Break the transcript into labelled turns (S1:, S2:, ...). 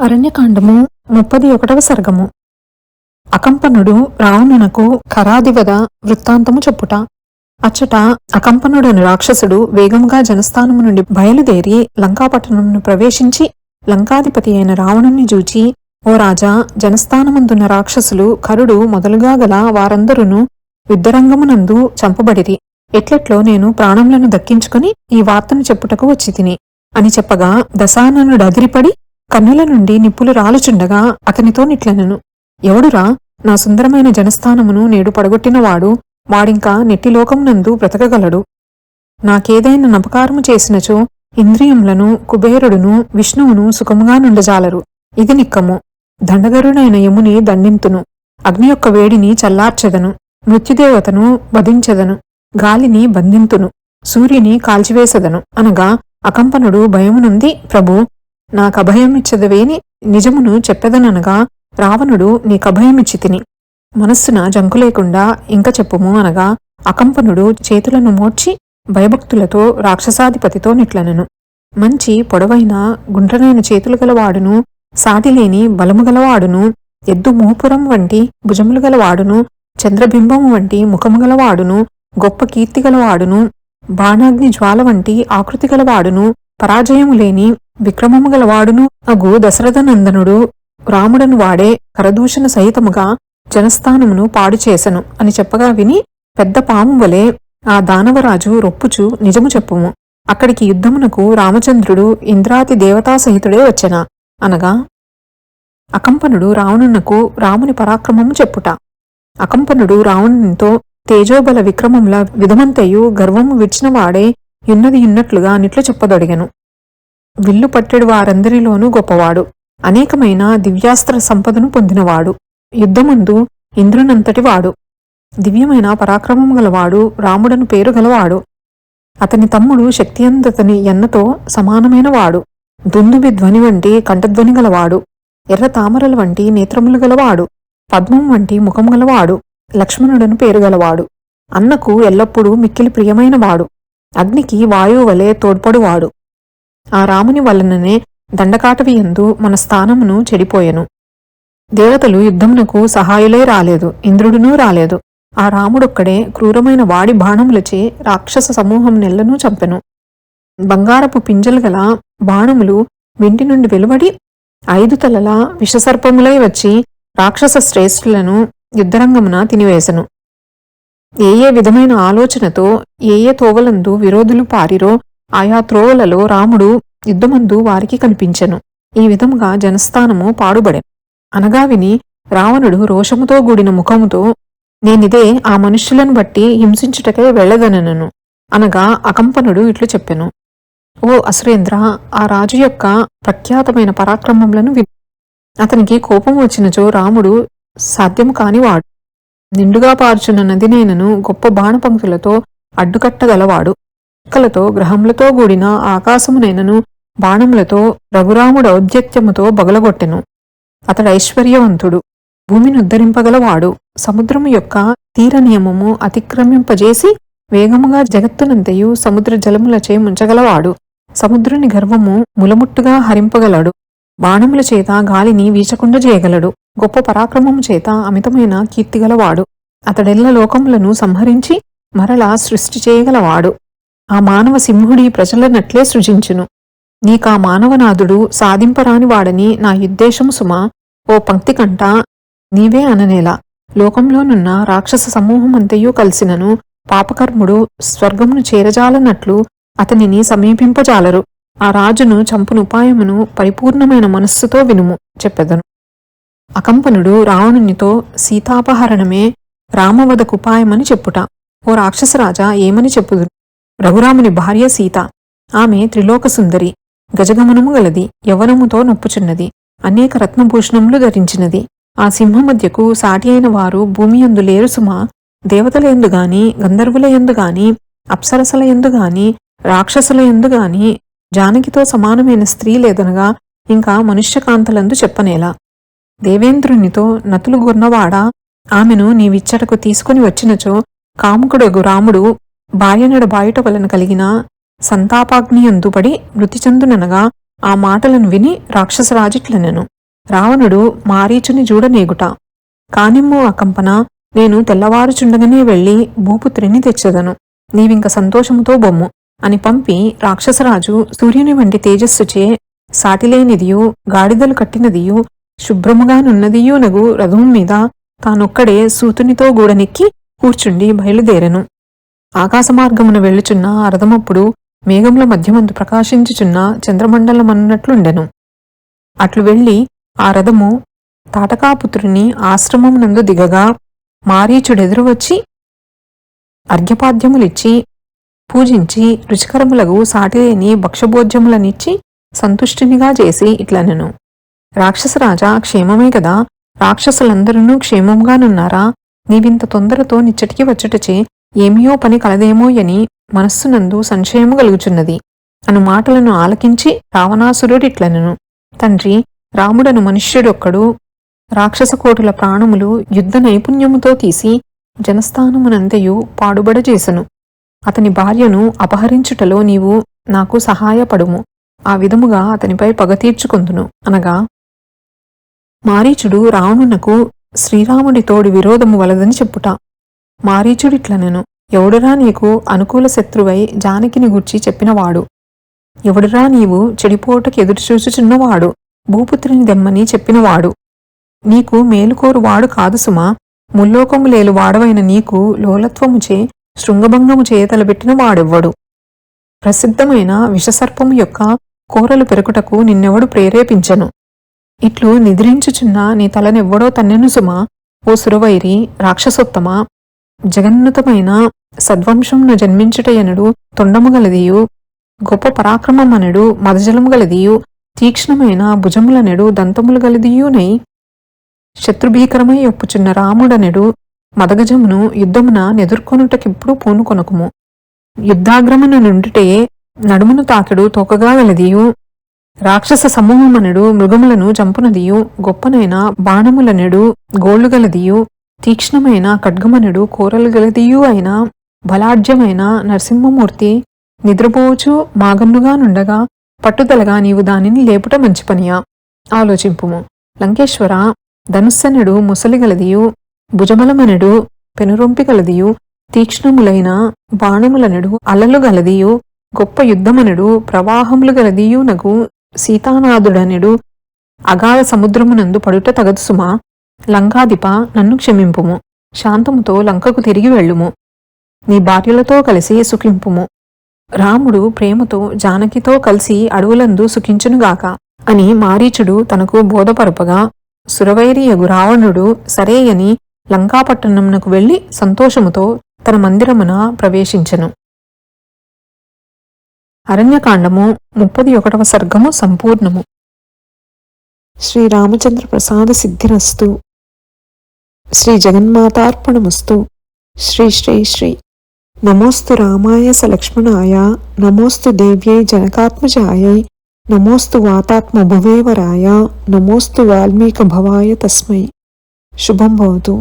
S1: అరణ్యకాండము 31వ సర్గము. అకంపనుడు రావణునకు ఖరాదివద వృత్తాంతము చెప్పుట. అచ్చట అకంపనుడను రాక్షసుడు వేగముగా జనస్థానము నుండి బయలుదేరి లంకాపట్టణమును ప్రవేశించి లంకాధిపతి అయిన రావణుని జూచి, ఓ రాజా, జనస్థానమందున్న రాక్షసులు కరుడు మొదలుగా గల వారందరూను యుద్ధరంగమునందు చంపబడిరి. ఎట్లెట్లో నేను ప్రాణములను దక్కించుకుని ఈ వార్తను చెప్పుటకు వచ్చి తిని అని చెప్పగా, దశాననుడదిరిపడి కన్నుల నుండి నిప్పులు రాలుచుండగా అతనితో నిట్లనెను, ఎవడురా నా సుందరమైన జనస్థానమును నేడు పడగొట్టినవాడు? వాడింకా నెట్టిలోకమునందు బ్రతకగలడు. నాకేదైనా నపకారము చేసినచో ఇంద్రియములను కుబేరుడును విష్ణువును సుఖముగా నుండజాలరు. ఇది నిక్కము. దండగరుడైన యముని దండింతును, అగ్ని యొక్క వేడిని చల్లార్చెదను, మృత్యుదేవతను వధించెదను, గాలిని బంధింతును, సూర్యుని కాల్చివేసెదను అనగా, అకంపనుడు భయమునుంది, ప్రభు నాకభయమిచ్చదవేని నిజమును చెప్పెదననగా, రావణుడు నీకభయమిచ్చి తిని మనస్సున జంకు లేకుండా ఇంక చెప్పుము అనగా, అకంపనుడు చేతులను మోడ్చి భయభక్తులతో రాక్షసాధిపతితో నిట్లనెను, మంచి పొడవైన గుండ్రనైన చేతులు గలవాడును, సాటిలేని బలము గలవాడును, ఎద్దు మూపురం వంటి భుజములు గలవాడును, చంద్రబింబము వంటి ముఖము గలవాడును, గొప్ప కీర్తి గలవాడును, బాణాగ్ని జ్వాల వంటి ఆకృతి గలవాడును, పరాజయము లేని విక్రమము గలవాడును అగు దశరథనందనుడు రాముడను వాడే కరదూషణ సహితముగా జనస్థానమును పాడు చేసెను అని చెప్పగా విని, పెద్ద పాము వలె ఆ దానవరాజు రొప్పుచు నిజము చెప్పుము, అక్కడికి యుద్ధమునకు రామచంద్రుడు ఇంద్రాది దేవతా సహితుడే వచ్చెనా అనగా, అకంపనుడు రావణునకు రాముని పరాక్రమము చెప్పుట. అకంపనుడు రావణునితో, తేజోబల విక్రమముల విధమంతయు గర్వము విడిచినవాడే యున్నది యున్నట్లుగా నిట్లు చెప్పదొడిగెను. విల్లు పట్టెడు వారందరిలోనూ గొప్పవాడు, అనేకమైన దివ్యాస్త్ర సంపదను పొందినవాడు, యుద్ధముందు ఇంద్రునంతటివాడు, దివ్యమైన పరాక్రమము గలవాడు, రాముడను పేరు గలవాడు. అతని తమ్ముడు శక్తియందతని ఎన్నతో సమానమైన వాడు, దుందుబి ధ్వని వంటి కంఠధ్వని గలవాడు, ఎర్ర తామరల వంటి నేత్రములు గలవాడు, పద్మం వంటి ముఖము గలవాడు, లక్ష్మణుడను పేరు గలవాడు, అన్నకు ఎల్లప్పుడూ మిక్కిలి ప్రియమైనవాడు, అగ్నికి వాయువు వలె తోడ్పడువాడు. ఆ రాముని వలననే దండకాటవియందు మన స్థానమును చెడిపోయెను. దేవతలు యుద్ధమునకు సహాయులై రాలేదు, ఇంద్రుడునూ రాలేదు. ఆ రాముడొక్కడే క్రూరమైన వాడి బాణములచే రాక్షస సమూహం నెల్లను చంపెను. బంగారపు పింజలు గల బాణములు వింటి నుండి వెలువడి 5 తలల విషసర్పములై వచ్చి రాక్షస శ్రేష్ఠులను యుద్ధరంగమున తినివేశను. ఏ విధమైన ఆలోచనతో ఏ తోవలందు విరోధులు పారిరో ఆయా త్రోవలలో రాముడు యుద్ధమందు వారికి కనిపించెను. ఈ విధముగా జనస్థానము పాడుబడెను. అనగా విని రావణుడు రోషముతో కూడిన ముఖముతో, నేనిదే ఆ మనుష్యులను బట్టి హింసించుటకై వెళ్లదనను అనగా, అకంపనుడు ఇట్లు చెప్పెను, ఓ అసురేంద్ర, ఆ రాజు యొక్క ప్రఖ్యాతమైన పరాక్రమములను విను. అతనికి కోపం వచ్చినచో రాముడు సాధ్యము కానివాడు. నిండుగా పార్చున్న నదినైనను గొప్ప బాణపంక్తులతో అడ్డుకట్టగలవాడు. చుక్కలతో గ్రహములతో కూడిన ఆకాశమునైనను బాణములతో రఘురాముడు ఔద్యత్యముతో బగలగొట్టెను. అతడు ఐశ్వర్యవంతుడు, భూమిని ఉద్ధరింపగలవాడు, సముద్రము యొక్క తీర నియమము అతిక్రమింపజేసి వేగముగా జగత్తునంతయు సముద్ర జలములచే ముంచగలవాడు, సముద్రుని గర్వము ములముట్టుగా హరింపగలడు, బాణముల చేత గాలిని వీచకుండా చేయగలడు, గొప్ప పరాక్రమము చేత అమితమైన కీర్తిగలవాడు, అతడెల్ల లోకములను సంహరించి మరలా సృష్టి చేయగలవాడు. ఆ మానవ సింహుడి ప్రజలనట్లే సృజించును. నీకా మానవనాథుడు సాధింపరాని వాడని నా యుద్ధేశము సుమా. ఓ పంక్తి కంట నీవే అననేలా, లోకంలోనున్న రాక్షస సమూహమంతయూ కలిసినను పాపకర్ముడు స్వర్గమును చేరజాలనట్లు అతనిని సమీపింపజాలరు. ఆ రాజును చంపునుపాయమును పరిపూర్ణమైన మనస్సుతో వినుము చెప్పెదను. అకంపనుడు రావణునితో, సీతాపహరణమే రామవధకుపాయమని చెప్పుట. ఓ రాక్షసరాజా, ఏమని చెప్పుదును? రఘురాముని భార్య సీత, ఆమె త్రిలోకసుందరి, గజగమనము గలది, యవనముతో నొప్పుచున్నది, అనేక రత్నభూషణములు ధరించినది. ఆ సింహమధ్యకు సాటి అయిన వారు భూమియందు లేరు సుమా. దేవతలయందుగాని, గంధర్వులయందుగాని, అప్సరసలయందుగాని, రాక్షసులయందుగాని జానకితో సమానమైన స్త్రీ లేదనగా ఇంకా మనుష్యకాంతలందు చెప్పనేలా. దేవేంద్రునితో నతులు గున్నవాడా, ఆమెను నీవిచ్చటకు తీసుకుని వచ్చినచో కాముకుడగు రాముడు భార్యనడ బాయుట వలన కలిగిన సంతాపాగ్నియందుపడి మృతి చెందుననగా, ఆ మాటలను విని రాక్షసరాజిట్లనెను. రావణుడు మారీచుని చూడనేగుట. కానిమ్ము అకంపన, నేను తెల్లవారుచుండగనే వెళ్ళి భూపుత్రిని తెచ్చెదను. నీవింక సంతోషముతో బొమ్ము అని పంపి రాక్షసరాజు సూర్యుని వంటి తేజస్సుచే సాటిలేనిదియు గాడిదలు కట్టినదియు శుభ్రముగానున్నదియునగు రథం మీద తానొక్కడే సూతునితో గూడనెక్కి కూర్చుండి బయలుదేరెను. ఆకాశమార్గమున వెళ్ళుచున్న ఆ రథమప్పుడు మేఘముల మధ్యమందు ప్రకాశించుచున్న చంద్రమండలమన్నట్లుండెను. అట్లు వెళ్ళి ఆ రథము తాటకాపుత్రుని ఆశ్రమమునందు దిగగా మారీచుడెదురు వచ్చి అర్ఘ్యపాద్యములిచ్చి పూజించి రుచికరములగు సాటిలేని భక్షభోజ్యములనిచ్చి సంతుష్టినిగా చేసి ఇట్లనెను. రాక్షసరాజా, క్షేమమే కదా? రాక్షసులందరూ క్షేమంగానున్నారా? నీవింత తొందరతో నిచ్చటికి వచ్చుటచే ఏమియో పని కలదేమోయని మనస్సునందు సంశయము కలుగుచున్నది అను మాటలను ఆలకించి రావణాసురుడిట్లనెను. తండ్రి, రాముడను మనుష్యుడొక్కడు రాక్షసకోటుల ప్రాణములు యుద్ధ నైపుణ్యముతో తీసి జనస్థానమునంతయు పాడుబడజేసెను. అతని భార్యను అపహరించుటలో నీవు నాకు సహాయపడుము. ఆ విధముగా అతనిపై పగ తీర్చుకొందును అనగా, మారీచుడు రావణునకు శ్రీరాముడితోడి విరోధము వలదని చెప్పుట. మారీచుడిట్లనెను, ఎవడురా నీకు అనుకూల శత్రువై జానకిని గూర్చి చెప్పినవాడు? ఎవడురా నీవు చెడిపోటకు ఎదురుచూచుచున్నవాడు? భూపుత్రిని దెమ్మని చెప్పినవాడు నీకు మేలుకోరు వాడు కాదు సుమా. ముల్లోకములేలు వాడవైన నీకు లోలత్వముచే శృంగభంగము చేయతలబెట్టిన వాడెవ్వడు? ప్రసిద్ధమైన విషసర్పము యొక్క కోరలు పెరుకుటకు నిన్నెవడు ప్రేరేపించెను? ఇట్లు నిద్రించుచున్న నీ తలనెవ్వడో తన్నెను సుమా. ఓ సురవైరి రాక్షసోత్తమా, జగన్నుతమైన సద్వంశంను జన్మించుటయనుడు తొండము గలదియు, గొప్ప పరాక్రమమనడు మదజలము గలదియు, తీక్ష్ణమైన భుజములనెడు దంతములు గలదియునై శత్రుభీకరమై ఒప్పుచున్న రాముడనెడు మదగజమును యుద్ధమున నెదుర్కొనుటకిప్పుడు పూనుకొనకుము. యుద్ధాగ్రమున నుండుటే నడుమును తాకెడు తోకగా గలదియు, రాక్షస సమూహమనెడు మృగములను చంపునదియు, గొప్పనైన బాణములనెడు గోళ్లుగలదియు, తీక్ష్ణమైన ఖడ్గమనెడు కోరలు గలదియు అయిన బలాఢ్యమైన నరసింహమూర్తి నిద్రపోవచ్చు మాగన్నుగా నుండగా పట్టుదలగా నీవు దానిని లేపుట మంచి పనియా? ఆలోచింపుము. లంకేశ్వర, ధనుస్సనెడు ముసలిగలదియు, భుజబలమనెడు పెనురొంపిగలదియు, తీక్ష్ణములైన బాణములనెడు అలలు గలదియు, గొప్ప యుద్ధమనెడు ప్రవాహములు గలదియునగు సీతానాథుడనెడు అగాధ సముద్రమునందు పడుట తగదు సుమా. లంకాధిప, నన్ను క్షమింపుము. శాంతముతో లంకకు తిరిగి వెళ్ళుము. నీ భార్యలతో కలిసి సుఖింపుము. రాముడు ప్రేమతో జానకితో కలిసి అడవులందు సుఖించునుగాక అని మారీచుడు తనకు బోధపరపగా, సురవైరియగు రావణుడు సరేయని లంకాపట్టణమునకు వెళ్లి సంతోషముతో తన మందిరమున ప్రవేశించెను. అరణ్యకాండము 31వ సర్గము సంపూర్ణము. శ్రీరామచంద్ర ప్రసాద సిద్ధిరస్తు. శ్రీ జగన్మాతార్పణమస్తు. శ్రీ శ్రీ శ్రీ. నమోస్తు రామాయ సలక్ష్మణాయ, నమోస్తు దేవ్యై జనకాత్మజాయై, నమోస్తు వాతాత్మ భువేవరాయ, నమోస్తు వాల్మీక భవాయ తస్మై. శుభం భవతు.